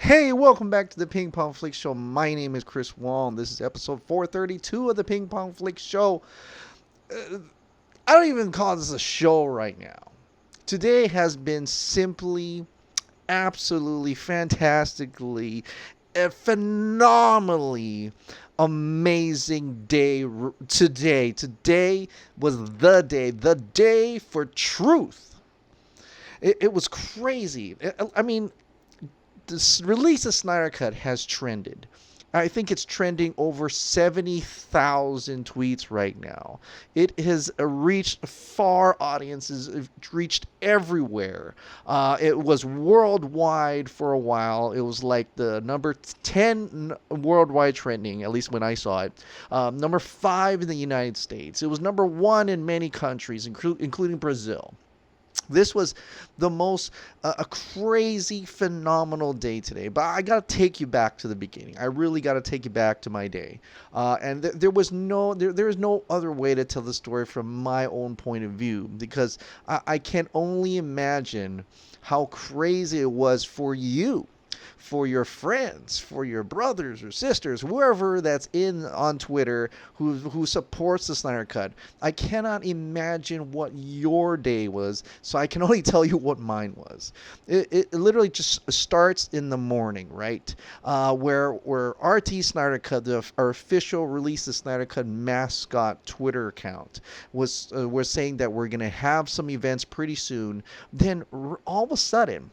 Hey, welcome back to the Ping Pong Flix Show. My name is Chris Wong. This is episode 432 of the Ping Pong Flix Show. I don't even call this a show right now. Today has been simply, absolutely, fantastically, phenomenally amazing day today. Today was the day for truth. It was crazy. I mean, this release of Snyder Cut has trended. I think it's trending over 70,000 tweets right now. It has reached far audiences, it reached everywhere. It was worldwide for a while. It was like the number 10 worldwide trending, at least when I saw it. Number 5 in the United States. It was number 1 in many countries, including Brazil. This was the most a crazy, phenomenal day today. But I got to take you back to the beginning. I really got to take you back to my day. And there is no other way to tell the story from my own point of view, because I can only imagine how crazy it was for you, for your friends, for your brothers or sisters, whoever that's on Twitter who supports the Snyder Cut. I cannot imagine what your day was, so I can only tell you what mine was. It literally just starts in the morning, right? Where RT Snyder Cut, our official Release the Snyder Cut mascot Twitter account, was saying that we're gonna have some events pretty soon. Then all of a sudden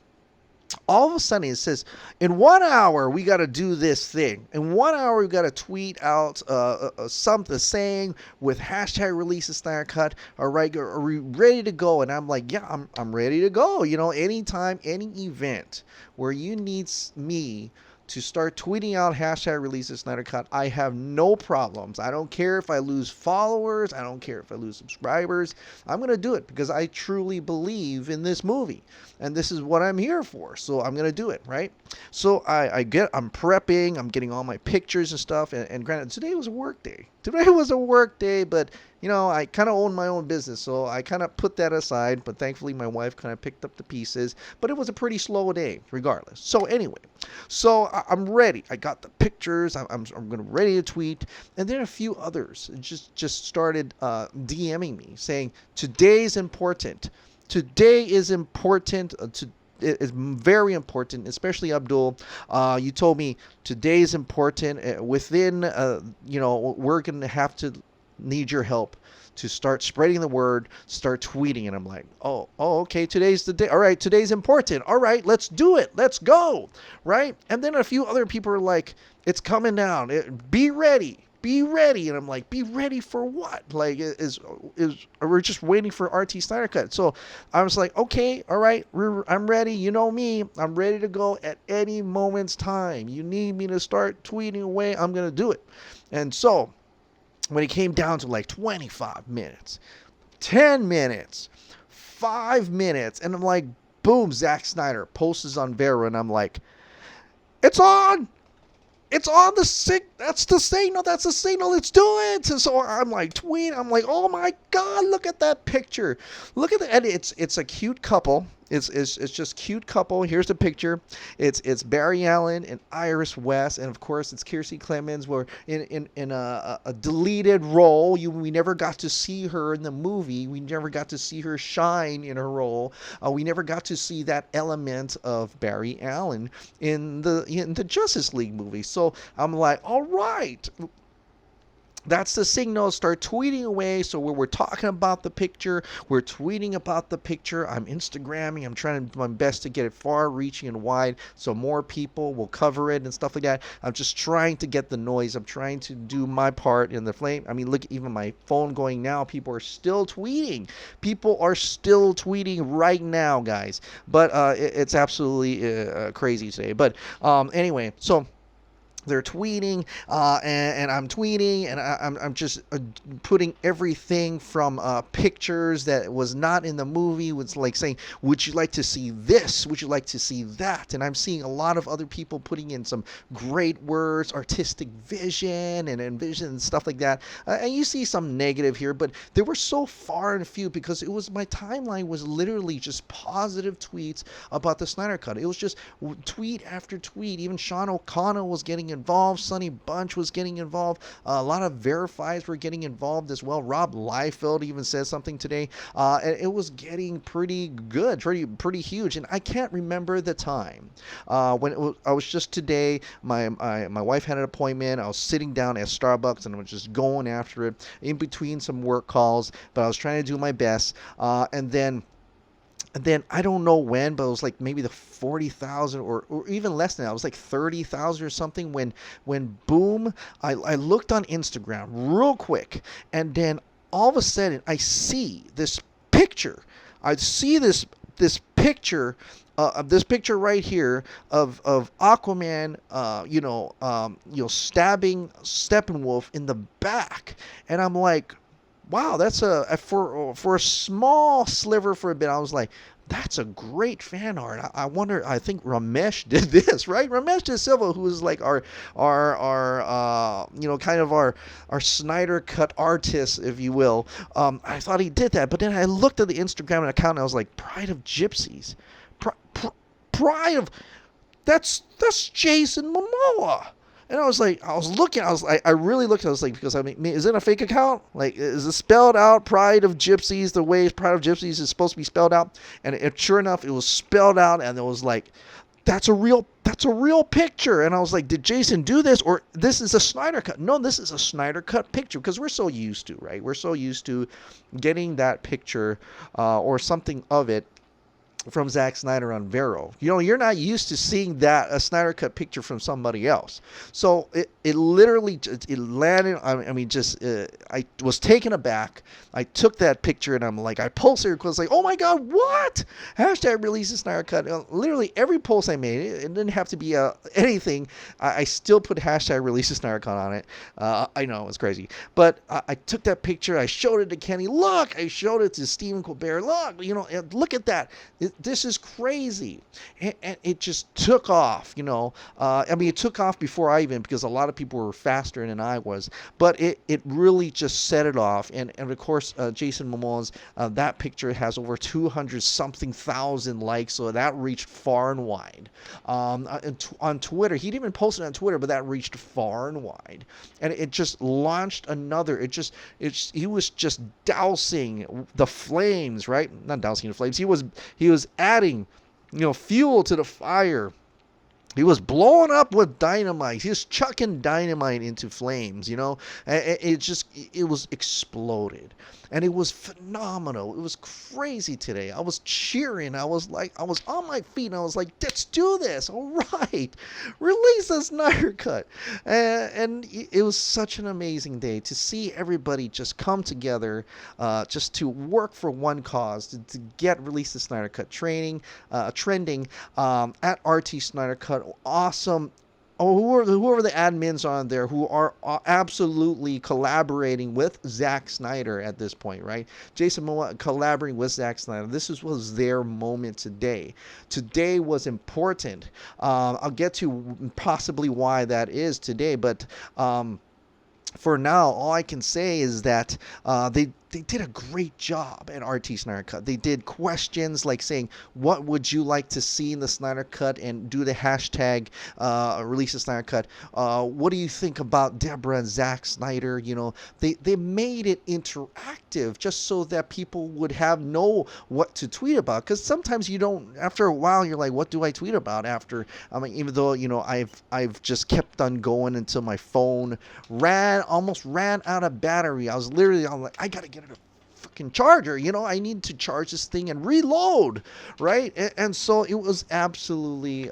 it says, in 1 hour we got to do this thing. In 1 hour we got to tweet out something saying with hashtag Release the Snyder Cut. All right, are we ready to go? And I'm like, yeah, I'm ready to go. You know, anytime, any event where you need me to start tweeting out hashtag Release the Snyder Cut, I have no problems. I don't care if I lose followers. I don't care if I lose subscribers. I'm going to do it because I truly believe in this movie. And this is what I'm here for. So I'm going to do it, right? So I'm prepping. I'm getting all my pictures and stuff. And granted, today was a work day. But you know, I kind of own my own business, so I kind of put that aside. But thankfully, my wife kind of picked up the pieces. But it was a pretty slow day, regardless. So anyway, I'm ready. I got the pictures. I'm gonna ready to tweet, and then a few others just started DMing me saying today's important. Today is important. It is very important, especially Abdul. You told me today is important. Within, we're gonna have to need your help to start spreading the word, start tweeting. And I'm like, okay, today's the day. All right, today's important. All right, let's do it. Let's go. Right? And then a few other people are like, it's coming down. Be ready. Be ready. And I'm like, be ready for what? Like, we're just waiting for RT Snyder Cut. So I was like, okay, all right, I'm ready. You know me. I'm ready to go at any moment's time. You need me to start tweeting away, I'm going to do it. And so when it came down to like 25 minutes, 10 minutes, 5 minutes, and I'm like, boom, Zack Snyder posts on Vera, and I'm like, it's on! It's on the sick. That's the signal. That's the signal. Let's do it. And so I'm like tweeting. I'm like, oh my god, look at that picture. Look at that. And it's a cute couple. It's just cute couple. Here's the picture. It's Barry Allen and Iris West, and of course it's Kiersey Clemons. We're in a deleted role. We never got to see her in the movie. We never got to see her shine in her role. We never got to see that element of Barry Allen in the Justice League movie. So I'm like, all right. That's the signal. Start tweeting away. So we're talking about the picture. We're tweeting about the picture. I'm Instagramming. I'm trying to do my best to get it far reaching and wide so more people will cover it and stuff like that. I'm just trying to get the noise. I'm trying to do my part in the flame. I mean, look, even my phone going now. People are still tweeting. People are still tweeting right now, guys. But it's absolutely crazy today. But anyway, so they're tweeting, and I'm tweeting, and I'm just putting everything from pictures that was not in the movie. Was like saying, would you like to see this? Would you like to see that? And I'm seeing a lot of other people putting in some great words, artistic vision, and envision and stuff like that. And you see some negative here, but they were so far and few because it was my timeline was literally just positive tweets about the Snyder Cut. It was just tweet after tweet. Even Sean O'Connell was getting involved. Sonny Bunch was getting involved. A lot of verifies were getting involved as well. Rob Liefeld even said something today. And it was getting pretty good, pretty huge. And I can't remember the time when I was just today. My wife had an appointment. I was sitting down at Starbucks and I was just going after it in between some work calls. But I was trying to do my best. And then I don't know when, but it was like maybe the 40,000 or even less than that. It was like 30,000 or something when boom, I looked on Instagram real quick, and then all of a sudden I see this picture. I see this picture. This picture right here of Aquaman, stabbing Steppenwolf in the back, and I'm like, wow, that's for a small sliver for a bit. I was like, that's a great fan art. I wonder. I think Ramesh did this, right? Ramesh De Silva, who is like our kind of our Snyder Cut artist, if you will. I thought he did that, but then I looked at the Instagram account and I was like, Pride of Gypsies, Pride of, that's Jason Momoa. And I was looking, I really looked, I was like, because I mean, is it a fake account? Like, is it spelled out Pride of Gypsies the way Pride of Gypsies is supposed to be spelled out? And sure enough, it was spelled out, and it was like, that's a real picture. And I was like, did Jason do this, or this is a Snyder Cut? No, this is a Snyder Cut picture, because we're so used to, right? We're so used to getting that picture or something of it from Zack Snyder on Vero. You're not used to seeing a Snyder Cut picture from somebody else. So it literally landed. I was taken aback. I took that picture and I'm like, I posted it because like, oh my God, what? Hashtag release the Snyder Cut. Literally every post I made, it didn't have to be anything. I still put hashtag release the Snyder Cut on it. I know, it's crazy. But I took that picture. I showed it to Kenny. Look, I showed it to Stephen Colbert. Look at that. This is crazy. And it just took off, it took off before I even, because a lot of people were faster than I was, but it really just set it off. And of course, Jason Momoa's, that picture has over 200 something thousand likes, so that reached far and wide. On Twitter, he didn't even post it on Twitter, but that reached far and wide. And it just launched another, he was just dousing the flames, right? Not dousing the flames. He was adding, fuel to the fire. He was blowing up with dynamite. He was chucking dynamite into flames, It was exploded. And it was phenomenal. It was crazy today. I was cheering. I was on my feet. And I was like, let's do this. All right. Release the Snyder Cut. And it was such an amazing day to see everybody just come together, just to work for one cause, to get Release the Snyder Cut trending at RT Snyder Cut. Awesome. Whoever the admins on there who are absolutely collaborating with Zack Snyder at this point, right? Jason Momoa collaborating with Zack Snyder. This was their moment today. Today was important. I'll get to possibly why that is today, but for now, all I can say is that they did a great job at RT Snyder Cut. They did questions like saying, what would you like to see in the Snyder Cut, and do the hashtag release the Snyder Cut. What do you think about Deborah and Zack Snyder? They made it interactive just so that people would know what to tweet about. Because sometimes you don't, after a while, you're like, what do I tweet about after? Even though, I've just kept on going until my phone almost ran out of battery. I'm like, I gotta get a freaking charger. I need to charge this thing and reload, right? And so it was absolutely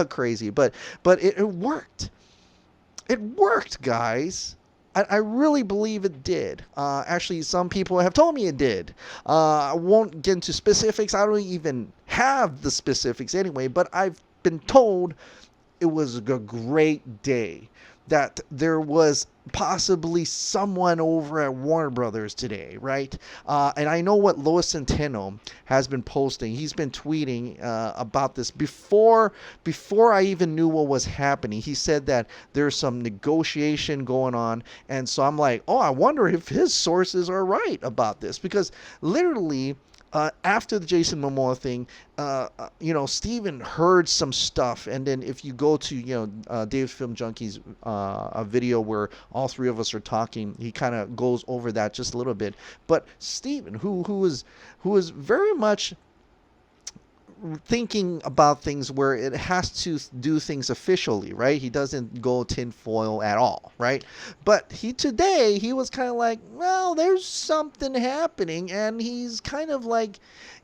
crazy, but it worked. It worked, guys. I really believe it did. Actually, some people have told me it did. I won't get into specifics. I don't even have the specifics anyway, but I've been told it was a great day. That there was possibly someone over at Warner Brothers today, right? And I know what Lois Centeno has been posting. He's been tweeting about this before I even knew what was happening. He said that there's some negotiation going on, and so I'm like, oh, I wonder if his sources are right about this, because literally, after the Jason Momoa thing, Steven heard some stuff, and then if you go to, Dave's Film Junkies, a video where all three of us are talking, he kind of goes over that just a little bit. But Steven, who is very much thinking about things where it has to do things officially, right? He doesn't go tinfoil at all, right? But today he was kind of like, well, there's something happening, and he's kind of like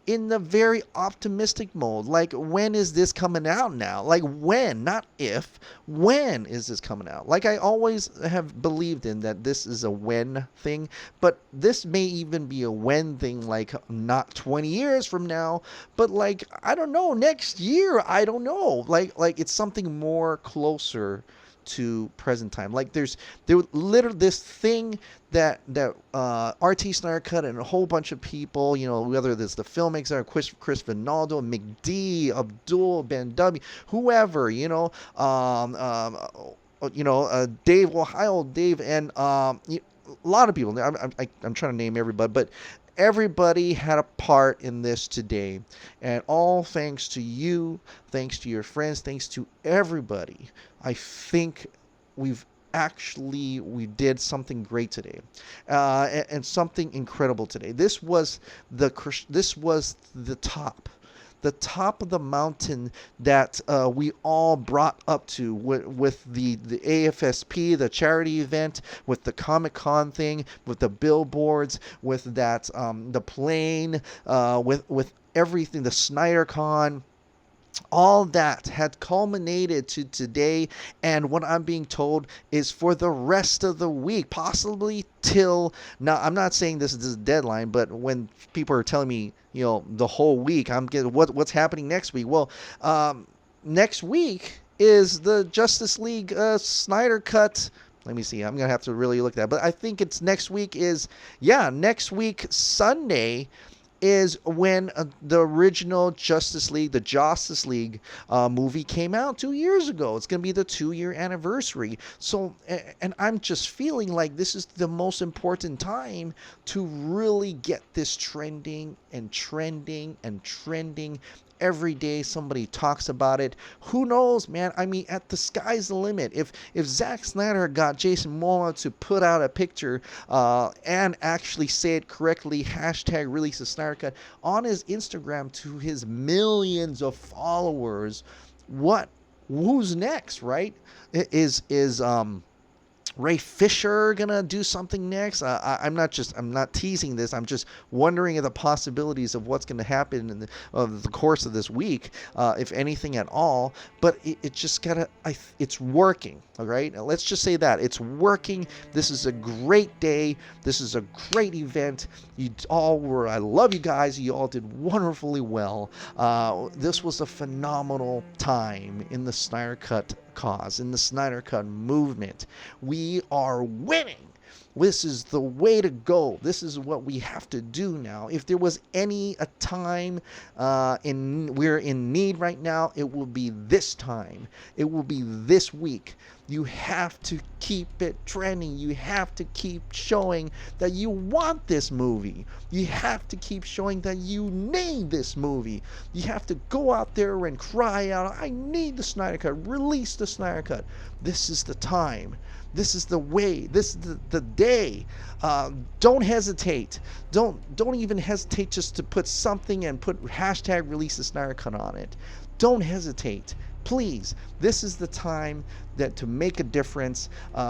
in the very optimistic mode. Like, when is this coming out now? Like, when, not if, when is this coming out? Like, I always have believed in that this is a when thing, but this may even be a when thing, like not 20 years from now, but like, I don't know, next year, I don't know. Like it's something more closer to present time. Like there literally this thing that RT Snyder Cut and a whole bunch of people, whether it's the filmmakers, Chris Vinaldo, McD, Abdul, Ben W, whoever, Dave, Ohio Dave, and a lot of people. I'm trying to name everybody, but everybody had a part in this today, and all thanks to you, thanks to your friends, thanks to everybody. I think we did something great today, and something incredible today. This was the top. The top of the mountain that we all brought up to with the AFSP, the charity event, with the Comic-Con thing, with the billboards, with that the plane, with everything, the SnyderCon. All that had culminated to today, and what I'm being told is for the rest of the week, possibly till now. I'm not saying this is a deadline, but when people are telling me, the whole week, I'm getting what's happening next week. Well, next week is the Justice League Snyder Cut. Let me see. I'm gonna have to really look at that, but I think it's next week. Next week Sunday is when the original Justice League, the Justice League movie came out 2 years ago. It's going to be the 2-year anniversary. So, and I'm just feeling like this is the most important time to really get this trending and trending and trending. Every day somebody talks about it. Who knows, man? I mean, the sky's the limit. If Zack Snyder got Jason Momoa to put out a picture and actually say it correctly, #ReleaseTheSnyderCut on his Instagram to his millions of followers, who's next, right? Is Ray Fisher gonna do something next? I'm not teasing this. I'm just wondering at the possibilities of what's gonna happen in the course of this week, if anything at all. But it's working. All right, now, let's just say that it's working. This is a great day. This is a great event. I love you guys. You all did wonderfully well. This was a phenomenal time in the Snyder Cut cause, in the Snyder Cut movement. We are winning. This is the way to go. This is what we have to do now. If there was a time we're in need right now, it will be this time. It will be this week. You have to keep it trending. You have to keep showing that you want this movie. You have to keep showing that you need this movie. You have to go out there and cry out, I need the Snyder Cut. Release the Snyder Cut. This is the time. This is the way. This is the day. Don't hesitate. Don't even hesitate just to put something and put #ReleaseTheSnyderCut on it. Don't hesitate. Please, this is the time to make a difference.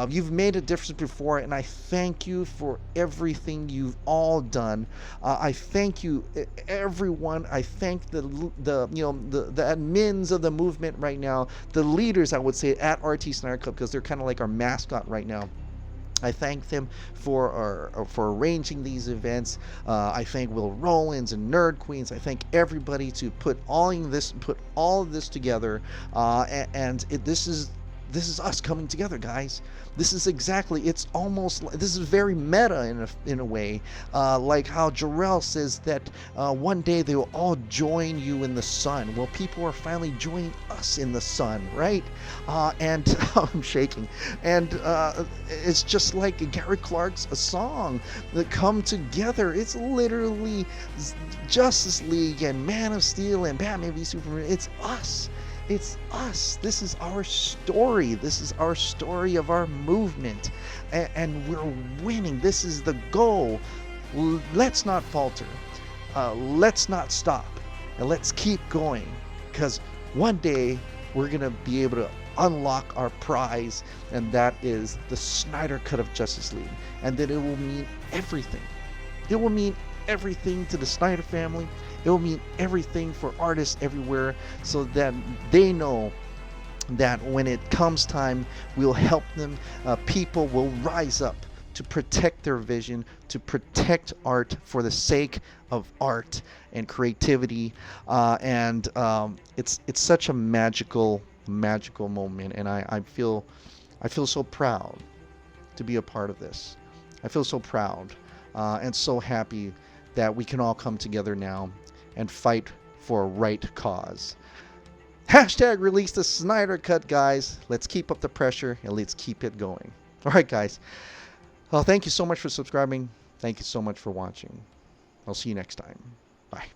You've made a difference before, and I thank you for everything you've all done. I thank you, everyone. I thank the admins of the movement right now, the leaders, I would say, at RT Snyder Club, because they're kind of like our mascot right now. I thank them for arranging these events. I thank Will Rollins and Nerd Queens. I thank everybody to put all of this together. This is us coming together, guys. This is exactly. It's almost. This is very meta in a way, like how Jarrell says that one day they will all join you in the sun. Well, people are finally joining us in the sun, right? And I'm shaking. And it's just like Gary Clark's a song that come together. It's literally Justice League and Man of Steel and Batman v Superman. It's us. It's us. This is our story. This is our story of our movement. And we're winning. This is the goal. Let's not falter. Let's not stop. And let's keep going. Because one day we're going to be able to unlock our prize. And that is the Snyder Cut of Justice League. And then it will mean everything. It will mean everything to the Snyder family. It will mean everything for artists everywhere, so that they know that when it comes time, we'll help them. People will rise up to protect their vision, to protect art for the sake of art and creativity. It's such a magical moment, and I feel so proud to be a part of this. I feel so proud and so happy that we can all come together now and fight for a right cause. Hashtag release the Snyder Cut, guys. Let's keep up the pressure and let's keep it going. All right, guys. Well, thank you so much for subscribing. Thank you so much for watching. I'll see you next time. Bye.